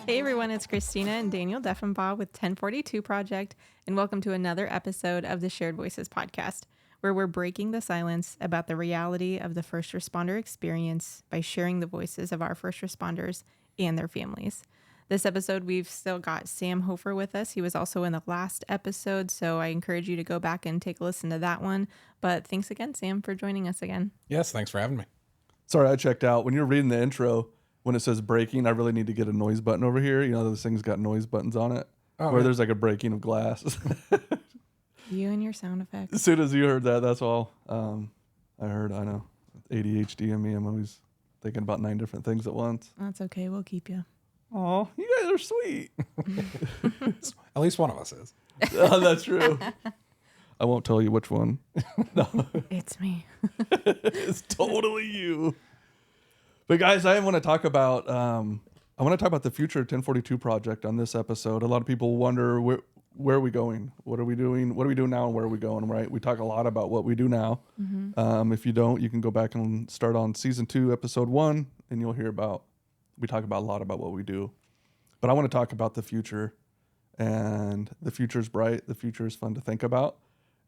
Hey everyone, it's Christina and Daniel Deffenbaugh with 1042 Project, and welcome to another episode of the Shared Voices podcast, where we're breaking the silence about the reality of the first responder experience by sharing the voices of our first responders and their families. This episode, we've still got Sam Hofer with us. He was also in the last episode, so I encourage you to go back and take a listen to that one. But thanks again, Sam, for joining us again. Yes, thanks for having me. Sorry, I checked out. When you're reading the intro, when it says breaking, I really need to get a noise button over here. You know, those things got noise buttons on it, where there's like a breaking of glass. You and your sound effects. As soon as you heard that, that's all I heard. I know. ADHD in me, I'm always thinking about 9 different things at once. That's okay. We'll keep you. Oh, you guys are sweet. At least one of us is. Oh, that's true. I won't tell you which one. No. It's me. It's totally you. But guys, I want to talk about the future 1042 project on this episode. A lot of people wonder where are we going? What are we doing? What are we doing now and where are we going, right? We talk a lot about what we do now. Mm-hmm. If you don't, you can go back and start on season 2, episode 1, and you'll hear we talk about a lot about what we do. But I want to talk about the future, and the future is bright. The future is fun to think about.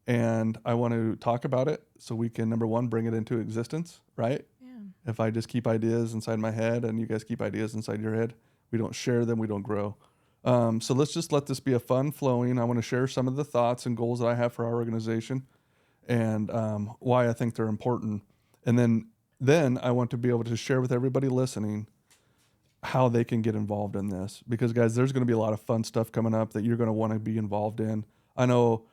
And I want to talk about it so we can, number one, bring it into existence, right? Yeah. If I just keep ideas inside my head and you guys keep ideas inside your head, we don't share them, we don't grow. So let's just let this be a fun flowing. I want to share some of the thoughts and goals that I have for our organization and why I think they're important. And then I want to be able to share with everybody listening how they can get involved in this. Because, guys, there's going to be a lot of fun stuff coming up that you're going to want to be involved in. I know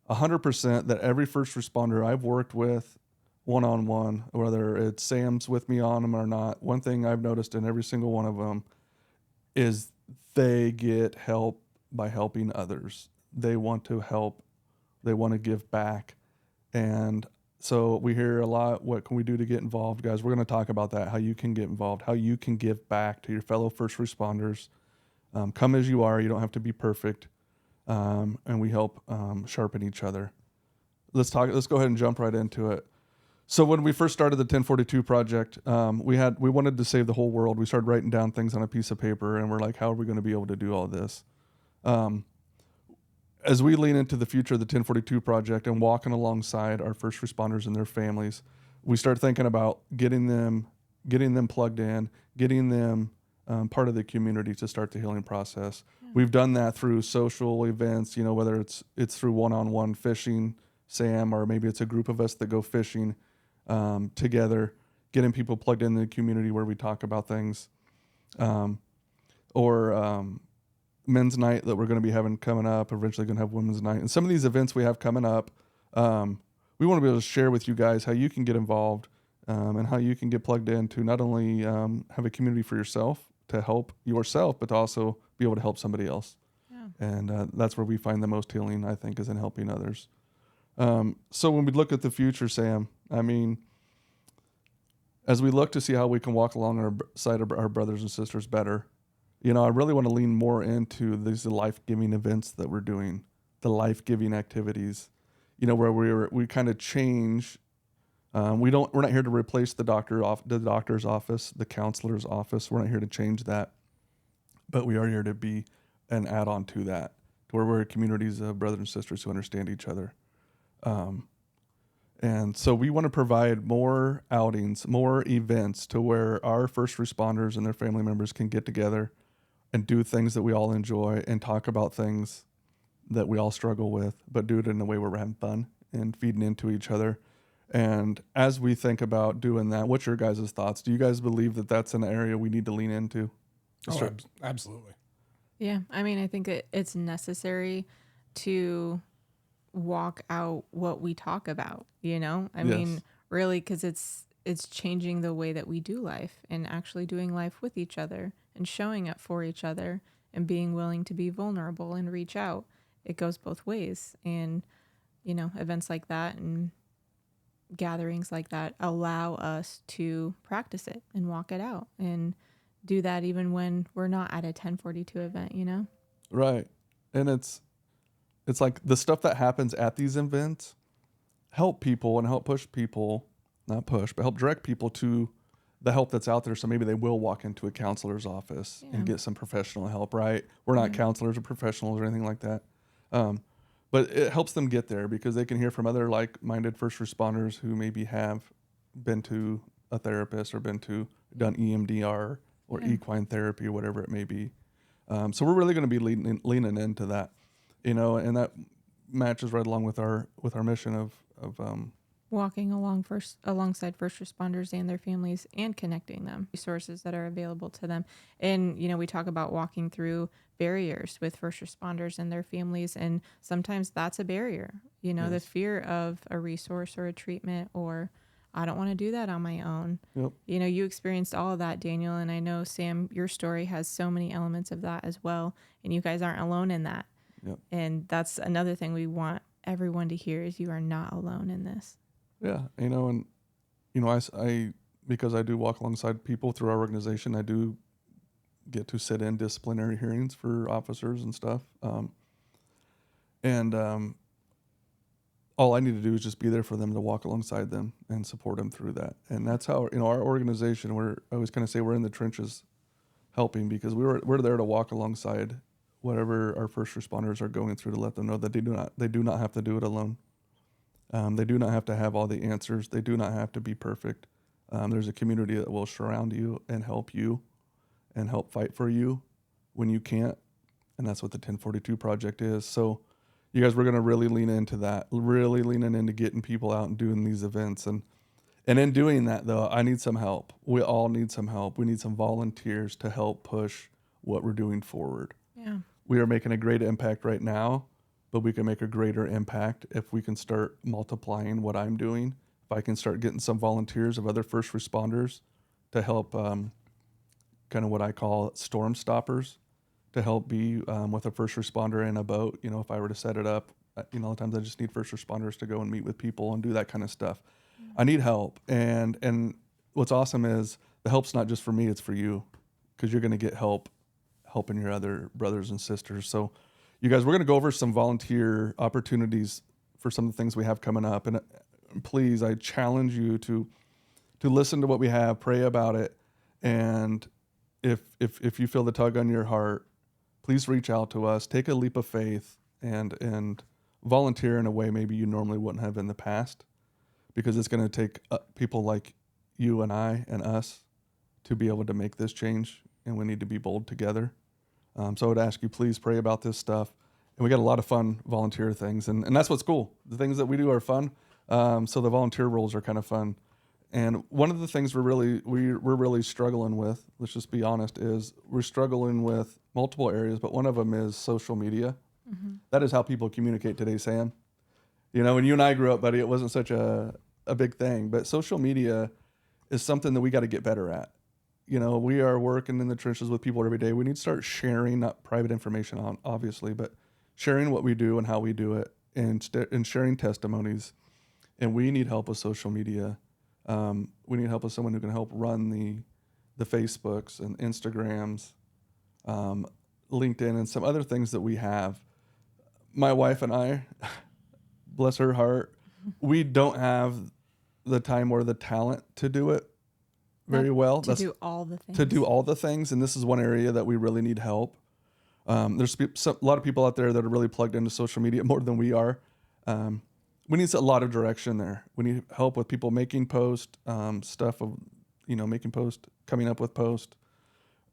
100% that every first responder I've worked with one-on-one, whether it's Sam's with me on them or not, one thing I've noticed in every single one of them is they get help by helping others. They want to help. They want to give back. And so we hear a lot, what can we do to get involved? Guys, we're going to talk about that, how you can get involved, how you can give back to your fellow first responders. Come as you are. You don't have to be perfect. And we help sharpen each other. Let's go ahead and jump right into it. So when we first started the 1042 project, we wanted to save the whole world. We started writing down things on a piece of paper, and we're like, how are we going to be able to do all this? As we lean into the future of the 1042 project and walking alongside our first responders and their families, we start thinking about getting them plugged in, getting them part of the community to start the healing process. Yeah. We've done that through social events, whether it's through one-on-one fishing, Sam, or maybe it's a group of us that go fishing together, getting people plugged in the community where we talk about things, or men's night that we're going to be having coming up, eventually going to have women's night. And some of these events we have coming up, we want to be able to share with you guys how you can get involved and how you can get plugged in to not only have a community for yourself, to help yourself, but to also be able to help somebody else. Yeah. And that's where we find the most healing, I think, is in helping others. So when we look at the future, Sam, I mean, as we look to see how we can walk alongside our brothers and sisters better, I really want to lean more into these life-giving events that we're doing, the life-giving activities, where we kind of change. We're not here to replace the doctor's office, the counselor's office. We're not here to change that, but we are here to be an add-on to that, to where we're communities of brothers and sisters who understand each other. And so we want to provide more outings, more events to where our first responders and their family members can get together and do things that we all enjoy and talk about things that we all struggle with, but do it in a way where we're having fun and feeding into each other. And as we think about doing that, what's your guys' thoughts? Do you guys believe that that's an area we need to lean into? Oh, absolutely. Yeah. I mean, I think it's necessary to walk out what we talk about, I mean, really, because it's changing the way that we do life and actually doing life with each other and showing up for each other and being willing to be vulnerable and reach out. It goes both ways. And, events like that and gatherings like that allow us to practice it and walk it out and do that even when we're not at a 1042 event, Right. And it's like the stuff that happens at these events help people and help push people, not push, but help direct people to the help that's out there. So maybe they will walk into a counselor's office and get some professional help, right? We're not counselors or professionals or anything like that. But it helps them get there because they can hear from other like-minded first responders who maybe have been to a therapist or done EMDR or equine therapy or whatever it may be. So we're really going to be leaning into that, and that matches right along with our mission of walking alongside first responders and their families and connecting them resources that are available to them. And we talk about walking through barriers with first responders and their families, and sometimes that's a barrier, the fear of a resource or a treatment, or I don't want to do that on my own. Yep. You experienced all of that, Daniel, and I know, Sam, your story has so many elements of that as well, and you guys aren't alone in that. Yep. And that's another thing we want everyone to hear is you are not alone in this. Yeah, I because I do walk alongside people through our organization, I do get to sit in disciplinary hearings for officers and stuff. All I need to do is just be there for them, to walk alongside them and support them through that. And that's how, our organization, I always kind of say we're in the trenches helping, because we're there to walk alongside whatever our first responders are going through, to let them know that they do not have to do it alone. They do not have to have all the answers. They do not have to be perfect. There's a community that will surround you and help fight for you when you can't. And that's what the 1042 Project is. So you guys, we're going to really lean into that, really leaning into getting people out and doing these events. And in doing that, though, I need some help. We all need some help. We need some volunteers to help push what we're doing forward. Yeah. We are making a great impact right now, but we can make a greater impact if we can start multiplying what I'm doing. If I can start getting some volunteers of other first responders to help, kind of what I call storm stoppers, to help be with a first responder in a boat. If I were to set it up, a lot of times I just need first responders to go and meet with people and do that kind of stuff. I need help. And what's awesome is the help's not just for me, it's for you, because you're going to get helping your other brothers and sisters. So you guys, we're going to go over some volunteer opportunities for some of the things we have coming up. And please, I challenge you to listen to what we have, pray about it. And if you feel the tug on your heart, please reach out to us, take a leap of faith, and volunteer in a way maybe you normally wouldn't have in the past, because it's going to take people like you and I and us to be able to make this change, and we need to be bold together. So I would ask you, please pray about this stuff. And we got a lot of fun volunteer things, and that's what's cool. The things that we do are fun. So the volunteer roles are kind of fun. And one of the things we're really struggling with, let's just be honest, is we're struggling with multiple areas, but one of them is social media. Mm-hmm. That is how people communicate today, Sam. When you and I grew up, buddy, it wasn't such a big thing, but social media is something that we got to get better at. We are working in the trenches with people every day. We need to start sharing, not private information on, obviously, but sharing what we do and how we do it, and sharing testimonies. And we need help with social media. We need help with someone who can help run the Facebooks and Instagrams, LinkedIn, and some other things that we have. My wife and I, bless her heart, we don't have the time or the talent to do it very well. To do all the things. To do all the things, and this is one area that we really need help. There's a lot of people out there that are really plugged into social media more than we are. We need a lot of direction there. We need help with people making posts, making posts, coming up with posts,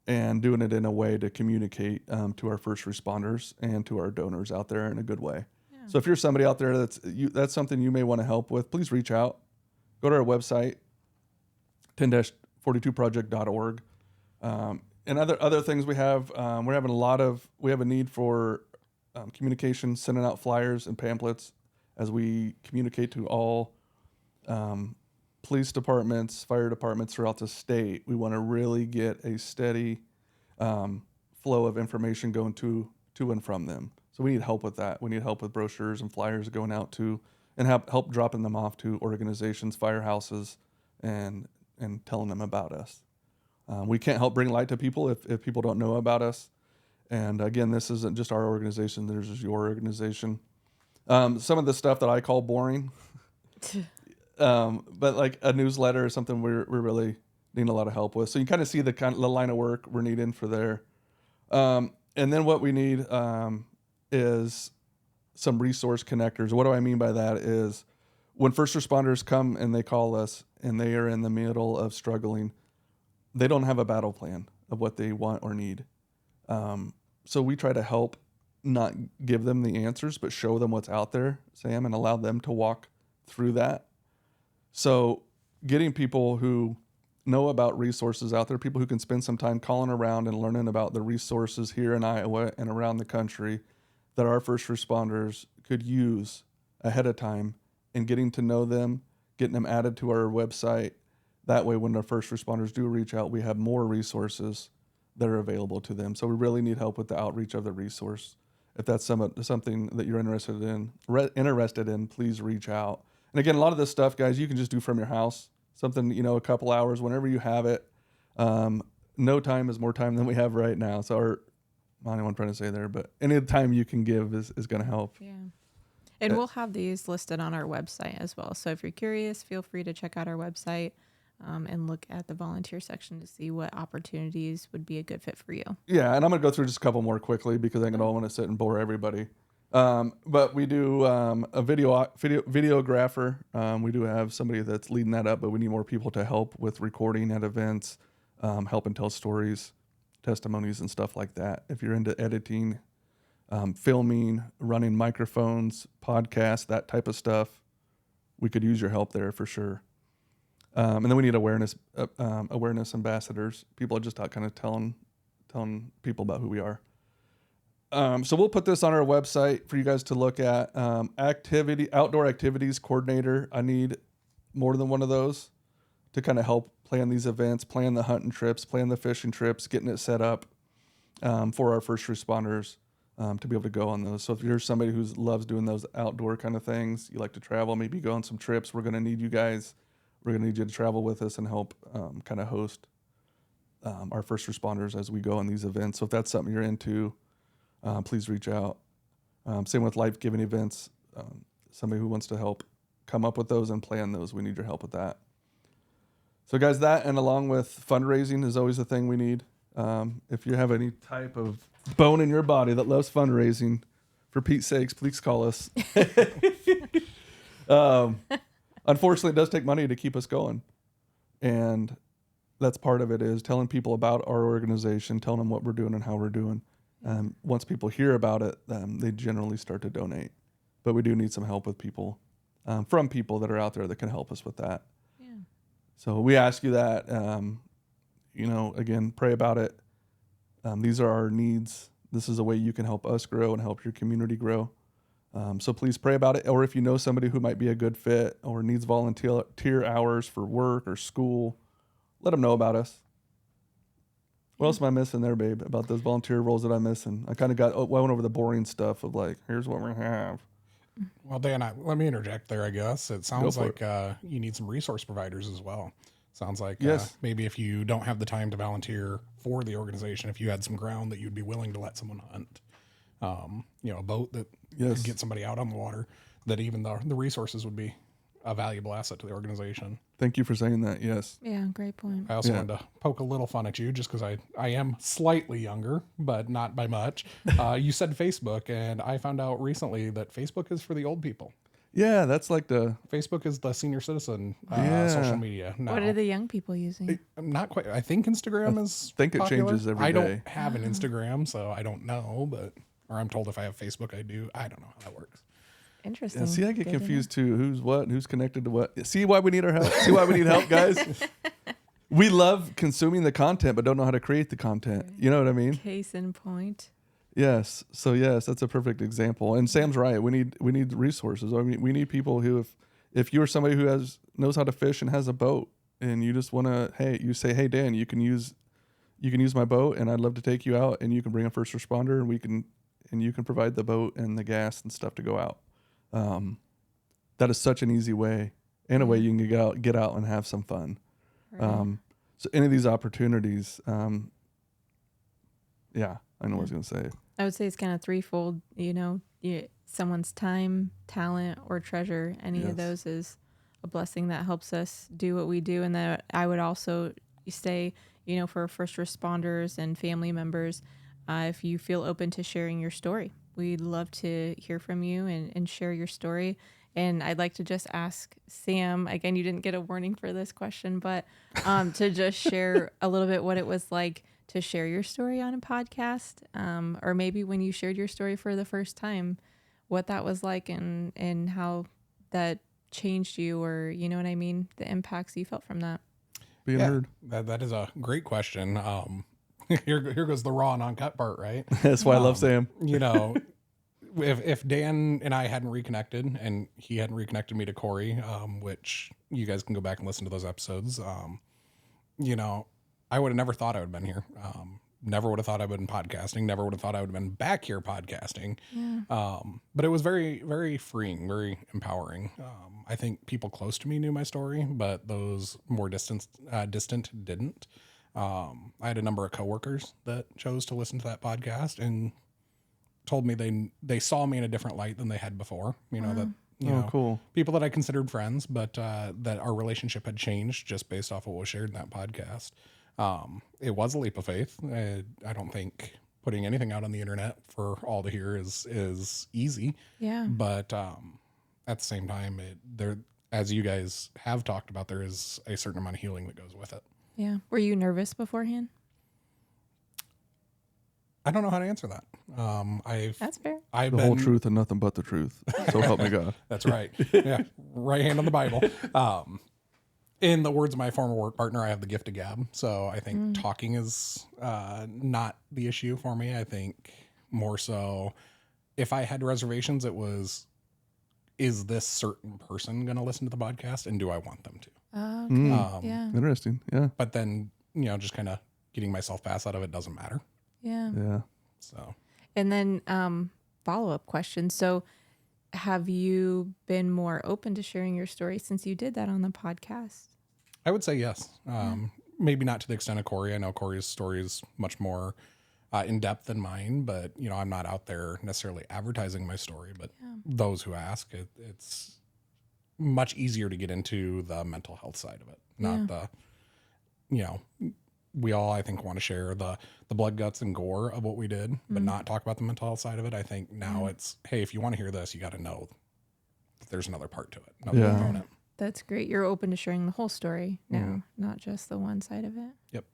and doing it in a way to communicate to our first responders and to our donors out there in a good way. Yeah. So if you're somebody out there that's something you may want to help with, please reach out. Go to our website, 10-42project.org. And other things we have, we have a need for communication, sending out flyers and pamphlets as we communicate to all police departments, fire departments throughout the state. We want to really get a steady flow of information going to and from them. So we need help with that. We need help with brochures and flyers going out to, and help dropping them off to organizations, firehouses, and telling them about us. We can't help bring light to people if people don't know about us. And again, this isn't just our organization. There's just your organization. Some of the stuff that I call boring, but like a newsletter is something we're really needing a lot of help with. So you kind of see the line of work we're needing for there. And then what we need is some resource connectors. What do I mean by that is when first responders come and they call us and they are in the middle of struggling, they don't have a battle plan of what they want or need. So we try to help not give them the answers, but show them what's out there, Sam, and allow them to walk through that. So getting people who know about resources out there, people who can spend some time calling around and learning about the resources here in Iowa and around the country that our first responders could use ahead of time, and getting to know them, getting them added to our website. That way, when our first responders do reach out, we have more resources that are available to them. So we really need help with the outreach of the resource. If that's something that you're interested in, please reach out. And again, a lot of this stuff, guys, you can just do from your house. Something, a couple hours, whenever you have it. No time is more time than we have right now. So I don't know what I'm trying to say there, but any time you can give is going to help. Yeah. And we'll have these listed on our website as well. So if you're curious, feel free to check out our website and look at the volunteer section to see what opportunities would be a good fit for you. Yeah, and I'm going to go through just a couple more quickly because I don't want to sit and bore everybody. But we do a videographer. We do have somebody that's leading that up, but we need more people to help with recording at events, help and tell stories, testimonies, and stuff like that. If you're into editing, filming, running microphones, podcasts, that type of stuff, we could use your help there for sure. And then we need awareness ambassadors. People are just out kind of telling people about who we are. So we'll put this on our website for you guys to look at. Outdoor activities coordinator. I need more than one of those to kind of help plan these events, plan the hunting trips, plan the fishing trips, getting it set up for our first responders to be able to go on those. So if you're somebody who loves doing those outdoor kind of things, you like to travel, maybe go on some trips, we're going to need you guys. We're going to need you to travel with us and help kind of host our first responders as we go on these events. So if that's something you're into, please reach out. Same with life-giving events. Somebody who wants to help come up with those and plan those, we need your help with that. So guys, that and along with fundraising is always a thing we need. If you have any type of bone in your body that loves fundraising, for Pete's sakes, please call us. Unfortunately, it does take money to keep us going. And that's part of it, is telling people about our organization, telling them what we're doing and how we're doing. Once people hear about it, they generally start to donate. But we do need some help with people, from people that are out there that can help us with that. Yeah. So we ask you that, again, pray about it. These are our needs. This is a way you can help us grow and help your community grow. So please pray about it. Or if you know somebody who might be a good fit or needs volunteer hours for work or school, let them know about us. What else am I missing there, babe, about those volunteer roles that I'm missing? I kind of went over the boring stuff of like, here's what we have. Well, Dan, let me interject there, I guess. It sounds like you need some resource providers as well. Sounds like yes. Maybe if you don't have the time to volunteer for the organization, if you had some ground that you'd be willing to let someone hunt, a boat that could get somebody out on the water, that even the resources would be a valuable asset to the organization. Thank you for saying that. Yes. Yeah, great point. I also wanted to poke a little fun at you just because I am slightly younger, but not by much. You said Facebook, and I found out recently that Facebook is for the old people. Yeah, that's like Facebook is the senior citizen social media now. What are the young people using? Not quite. I think Instagram is it popular. changes every day. I don't have an Instagram, so I don't know, or I'm told if I have Facebook, I do. I don't know how that works. Interesting. Yeah, see, I get confused too. Who's what? Who's connected to what? See why we need our help? See why we need help, guys? We love consuming the content, but don't know how to create the content. You know what I mean? Case in point. Yes. So yes, that's a perfect example. And Sam's right. We need resources. I mean, we need people who, if you're somebody who knows how to fish and has a boat, and you just want to, you say, hey Dan, you can use my boat, and I'd love to take you out, and you can bring a first responder, and you can provide the boat and the gas and stuff to go out. That is such an easy way, and a way you can get out and have some fun. Right. So any of these opportunities, I know what I was going to say. I would say it's kind of threefold, someone's time, talent, or treasure. Any of those is a blessing that helps us do what we do. And that I would also say, you know, for first responders and family members, if you feel open to sharing your story. We'd love to hear from you and share your story. And I'd like to just ask Sam, again, you didn't get a warning for this question, but to just share a little bit what it was like to share your story on a podcast, or maybe when you shared your story for the first time, what that was like and how that changed you, or, you know what I mean, the impacts you felt from that. Being heard. That is a great question. Here goes the raw and uncut part, right? That's why I love Sam. You know, if Dan and I hadn't reconnected and he hadn't reconnected me to Corey, which you guys can go back and listen to those episodes, you know, I would have never thought I would have been here. Never would have thought I would have been podcasting. Never would have thought I would have been back here podcasting. Yeah. But it was very, very freeing, very empowering. I think people close to me knew my story, but those more distant didn't. I had a number of coworkers that chose to listen to that podcast and told me they saw me in a different light than they had before. You know, that, you know, cool. People that I considered friends, but that our relationship had changed just based off of what was shared in that podcast. It was a leap of faith. I don't think putting anything out on the internet for all to hear is easy. Yeah. But at the same time, there, as you guys have talked about, there is a certain amount of healing that goes with it. Yeah. Were you nervous beforehand? I don't know how to answer that. That's fair. I've The whole truth and nothing but the truth. So help me God. That's right. Yeah. Right hand on the Bible. In the words of my former work partner, I have the gift of gab. So I think talking is not the issue for me. I think more so if I had reservations, it was, is this certain person going to listen to the podcast and do I want them to? Oh, okay. Yeah. Interesting. Yeah. But then, you know, just kind of getting myself pass out of it doesn't matter. Yeah. Yeah. So. And then follow-up question. So have you been more open to sharing your story since you did that on the podcast? I would say yes. Maybe not to the extent of Corey. I know Corey's story is much more in depth than mine, but you know, I'm not out there necessarily advertising my story, but those who ask, it's much easier to get into the mental health side of it, not the, you know, we all, I think, want to share the blood, guts, and gore of what we did, but not talk about the mental health side of it. I think now it's, hey, if you want to hear this, you got to know that there's another part to it, another component. That's great. You're open to sharing the whole story now, not just the one side of it. Yep.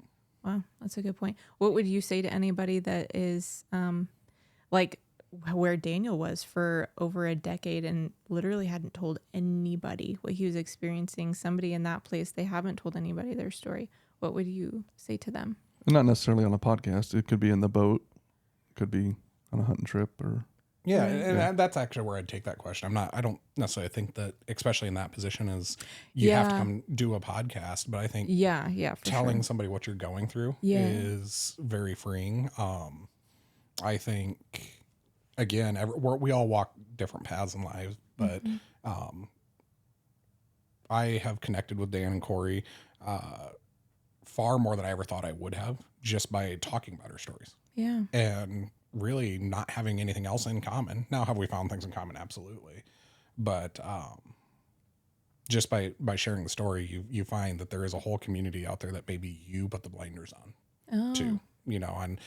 Wow, that's a good point. What would you say to anybody that is like where Daniel was for over a decade and literally hadn't told anybody what he was experiencing? Somebody in that place, they haven't told anybody their story. What would you say to them? Not necessarily on a podcast. It could be in the boat. Could be on a hunting trip or. Yeah, and that's actually where I'd take that question. I don't necessarily think that, especially in that position, is you have to come do a podcast. But I think for telling somebody what you're going through is very freeing. I think, again, we all walk different paths in life, but I have connected with Dan and Corey far more than I ever thought I would have, just by talking about our stories. Yeah. And really not having anything else in common. Now, have we found things in common? Absolutely. But just by sharing the story, you find that there is a whole community out there that maybe you put the blinders on too, you know, and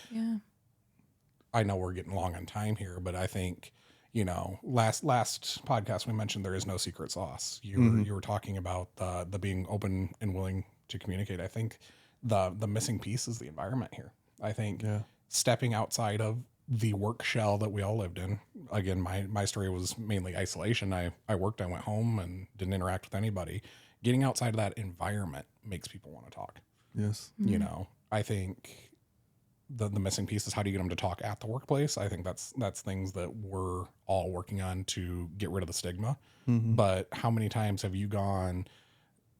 I know we're getting long on time here, but I think, you know, last podcast we mentioned there is no secret sauce. You were talking about the being open and willing to communicate. I think the missing piece is the environment here. I think stepping outside of the work shell that we all lived in. Again, my story was mainly isolation. I worked, I went home and didn't interact with anybody. Getting outside of that environment makes people want to talk. Yes. You know, I think the missing piece is how do you get them to talk at the workplace? I think that's things that we're all working on to get rid of the stigma. But how many times have you gone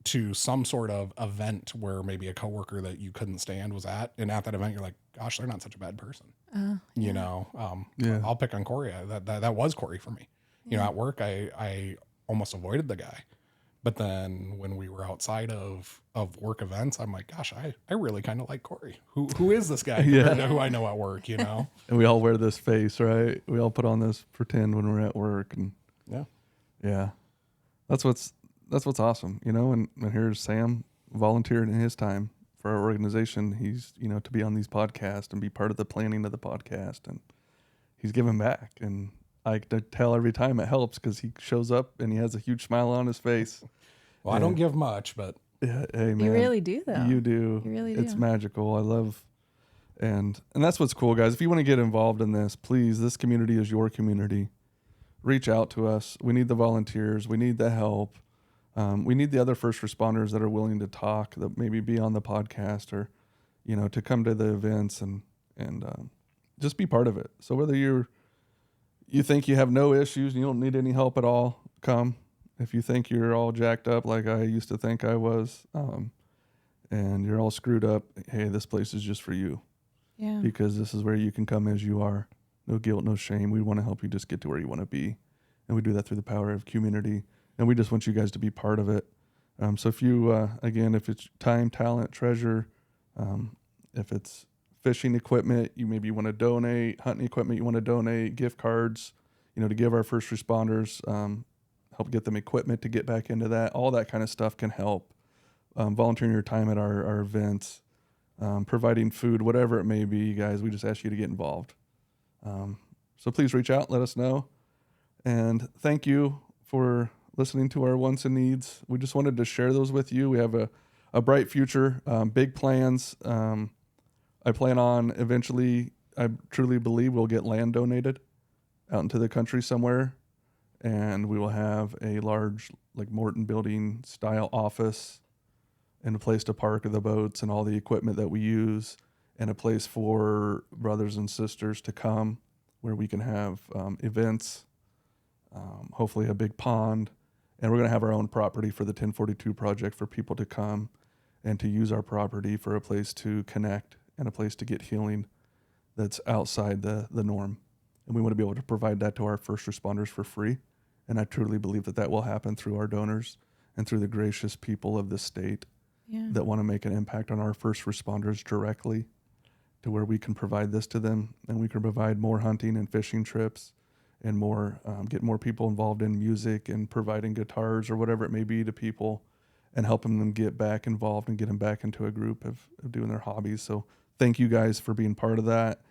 to some sort of event where maybe a coworker that you couldn't stand was at, and at that event you're like, gosh, they're not such a bad person. You know, I'll pick on Corey. That was Corey for me. You know, at work, I almost avoided the guy, but then when we were outside of work events, I'm like, gosh, I really kind of like Corey. Who is this guy compared to who I know at work, you know? And we all wear this face, right? We all put on this pretend when we're at work, and that's what's awesome, you know. And here's Sam volunteering his time for our organization. He's, to be on these podcasts and be part of the planning of the podcast, and he's giving back. And I can tell every time it helps because he shows up and he has a huge smile on his face. Well, I don't give much, but yeah, hey man, you really do though. You do. You really do. It's magical. I love, and that's what's cool, guys. If you want to get involved in this, please, this community is your community. Reach out to us. We need the volunteers. We need the help. We need the other first responders that are willing to talk, that maybe be on the podcast, or, to come to the events and just be part of it. So whether you think you have no issues and you don't need any help at all, come. If you think you're all jacked up like I used to think I was, and you're all screwed up, hey, this place is just for you. Yeah. Because this is where you can come as you are. No guilt, no shame. We want to help you just get to where you want to be. And we do that through the power of community. And we just want you guys to be part of it. So if you, again, if it's time, talent, treasure, if it's fishing equipment, you maybe want to donate, hunting equipment, you want to donate, gift cards, to give our first responders, help get them equipment to get back into that. All that kind of stuff can help. Volunteering your time at our events, providing food, whatever it may be, guys, we just ask you to get involved. So please reach out, let us know. And thank you for listening to our wants and needs. We just wanted to share those with you. We have a bright future, big plans. I plan on eventually, I truly believe we'll get land donated out into the country somewhere. And we will have a large, like Morton building style office and a place to park the boats and all the equipment that we use, and a place for brothers and sisters to come where we can have events, hopefully a big pond. And we're going to have our own property for the 1042 project for people to come and to use our property for a place to connect and a place to get healing that's outside the norm. And we want to be able to provide that to our first responders for free. And I truly believe that will happen through our donors and through the gracious people of this state that want to make an impact on our first responders directly, to where we can provide this to them, and we can provide more hunting and fishing trips and more, get more people involved in music and providing guitars or whatever it may be to people, and helping them get back involved and get them back into a group of doing their hobbies. So thank you guys for being part of that.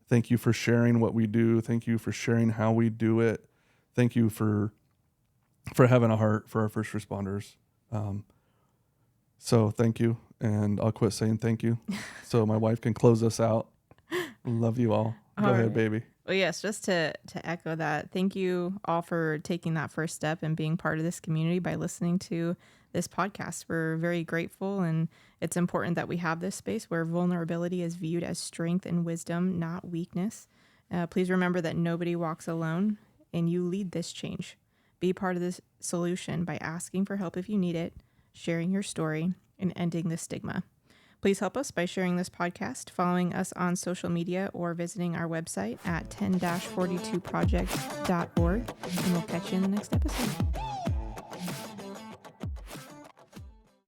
Thank you for sharing what we do. Thank you for sharing how we do it. Thank you for having a heart for our first responders. So thank you. And I'll quit saying thank you so my wife can close us out. Love you all. Go ahead, baby. Well, yes, just to echo that, thank you all for taking that first step and being part of this community by listening to this podcast. We're very grateful, and it's important that we have this space where vulnerability is viewed as strength and wisdom, not weakness. Please remember that nobody walks alone, and you lead this change. Be part of this solution by asking for help if you need it, sharing your story, and ending the stigma. Please help us by sharing this podcast, following us on social media, or visiting our website at 10-42project.org. And we'll catch you in the next episode.